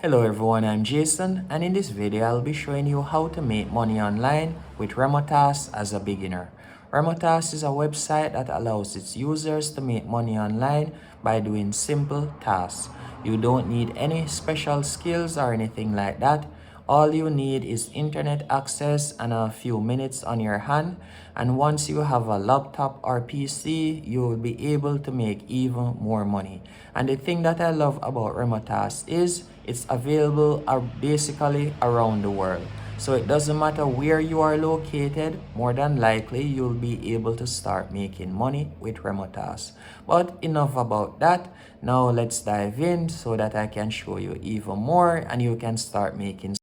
Hello everyone, I'm Jason, and in this video I'll be showing you how to make money online with Remotas as a beginner. Remotas is a website that allows its users to make money online by doing simple tasks. You don't need any special skills or anything like that. All you need is internet access and a few minutes on your hand, and once you have a laptop or PC, you will be able to make even more money. And the thing that I love about Remotas is it's available basically around the world. So it doesn't matter where you are located, more than likely you'll be able to start making money with Remotas. But enough about that. Now let's dive in so that I can show you even more and you can start making.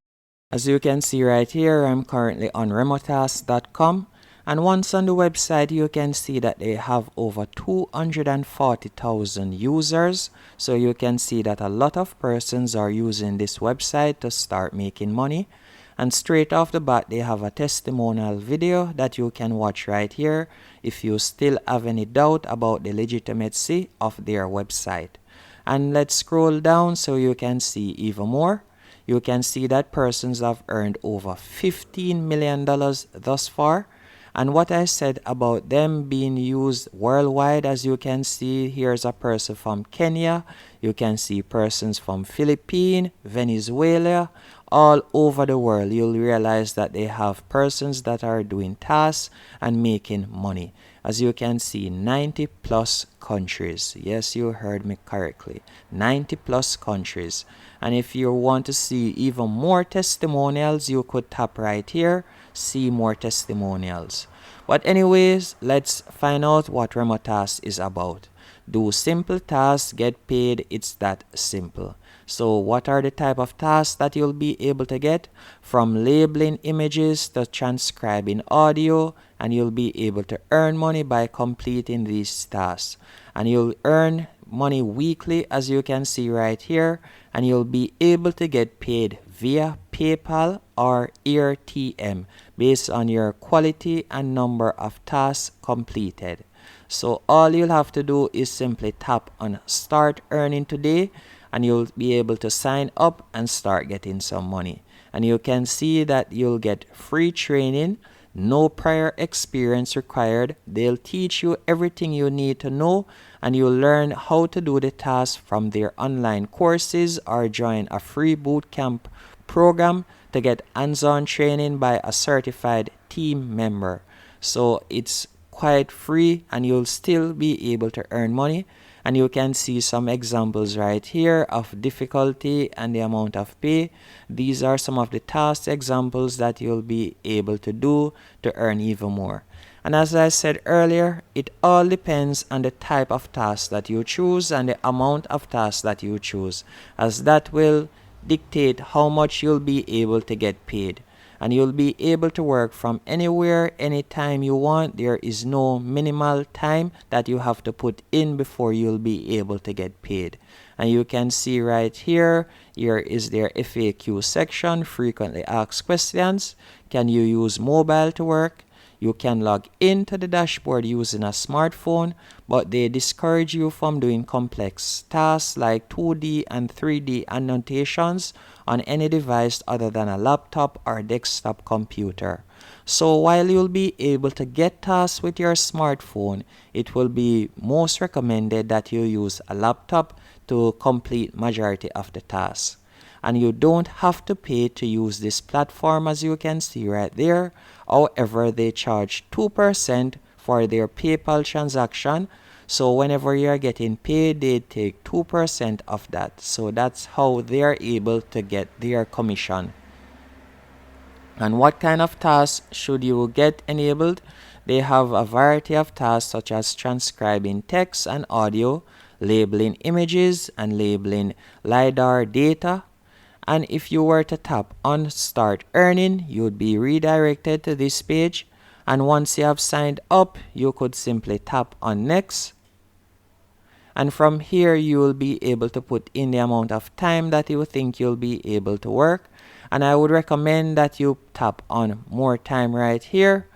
As you can see right here, I'm currently on remotas.com, and once on the website you can see that they have over 240,000 users. So you can see that a lot of persons are using this website to start making money. And straight off the bat they have a testimonial video that you can watch right here if you still have any doubt about the legitimacy of their website. And let's scroll down so you can see even more. You can see that persons have earned over $15 million thus far. And what I said about them being used worldwide, as you can see, here's a person from Kenya. You can see persons from Philippines, Venezuela, all over the world. You'll realize that they have persons that are doing tasks and making money. As you can see, 90 plus countries. Yes, you heard me correctly. 90 plus countries. And if you want to see even more testimonials, you could tap right here, see more testimonials. But anyways, let's find out what Remotas is about. Do simple tasks, get paid. It's that simple. So what are the type of tasks that you'll be able to get? From labeling images to transcribing audio, and you'll be able to earn money by completing these tasks. And you'll earn money weekly, as you can see right here, and you'll be able to get paid via PayPal or AirTM based on your quality and number of tasks completed. So all you'll have to do is simply tap on Start Earning Today, and you'll be able to sign up and start getting some money. And you can see that you'll get free training, no prior experience required. They'll teach you everything you need to know, and you'll learn how to do the tasks from their online courses or join a free bootcamp program to get hands-on training by a certified team member. So it's quite free and you'll still be able to earn money. And you can see some examples right here of difficulty and the amount of pay. These are some of the task examples that you'll be able to do to earn even more. And as I said earlier, it all depends on the type of task that you choose and the amount of tasks that you choose, as that will dictate how much you'll be able to get paid. And you'll be able to work from anywhere, anytime you want. There is no minimal time that you have to put in before you'll be able to get paid. And you can see right here, here is their FAQ section, frequently asked questions. Can you use mobile to work? You can log into the dashboard using a smartphone, but they discourage you from doing complex tasks like 2D and 3D annotations on any device other than a laptop or desktop computer. So while you'll be able to get tasks with your smartphone, it will be most recommended that you use a laptop to complete majority of the tasks. And you don't have to pay to use this platform, as you can see right there. However, they charge 2% for their PayPal transaction. So whenever you're getting paid, they take 2% of that. So that's how they're able to get their commission. And what kind of tasks should you get enabled? They have a variety of tasks such as transcribing text and audio, labeling images, and labeling LiDAR data. And if you were to tap on Start Earning, you would be redirected to this page. And once you have signed up, you could simply tap on Next. And from here, you will be able to put in the amount of time that you think you'll be able to work. And I would recommend that you tap on More Time right here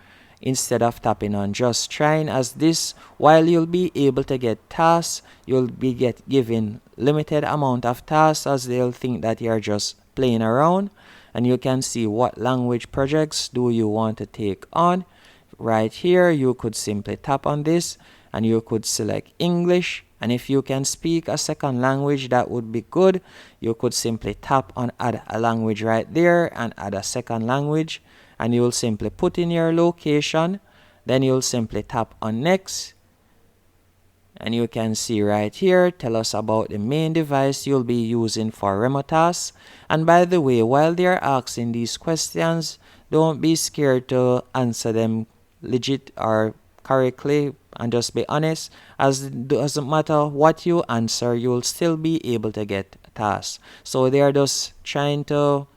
instead of tapping on Just Trying, as this, while you'll be able to get tasks, you'll be given limited amount of tasks, as they'll think that you're just playing around. And you can see what language projects do you want to take on. Right here, you could simply tap on this and you could select English. And if you can speak a second language, that would be good. You could simply tap on add a language right there and add a second language. And you'll simply put in your location. Then you'll simply tap on next. And you can see right here, tell us about the main device you'll be using for Remotas. And by the way, while they're asking these questions, don't be scared to answer them legit or correctly, and just be honest, as it doesn't matter what you answer, you'll still be able to get tasks. So they are just trying to,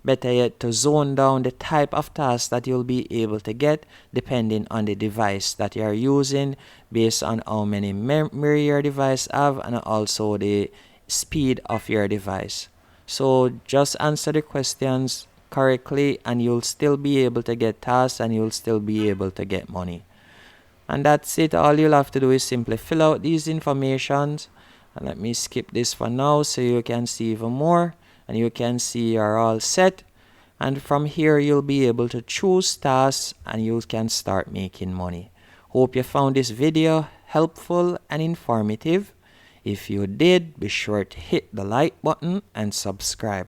better yet, to zone down the type of task that you'll be able to get depending on the device that you're using, based on how many memory your device have and also the speed of your device. So just answer the questions correctly and you'll still be able to get tasks and you'll still be able to get money. And that's it. All you'll have to do is simply fill out these informations. And let me skip this for now so you can see even more. And you can see you're all set. And from here, you'll be able to choose tasks and you can start making money. Hope you found this video helpful and informative. If you did, be sure to hit the like button and subscribe.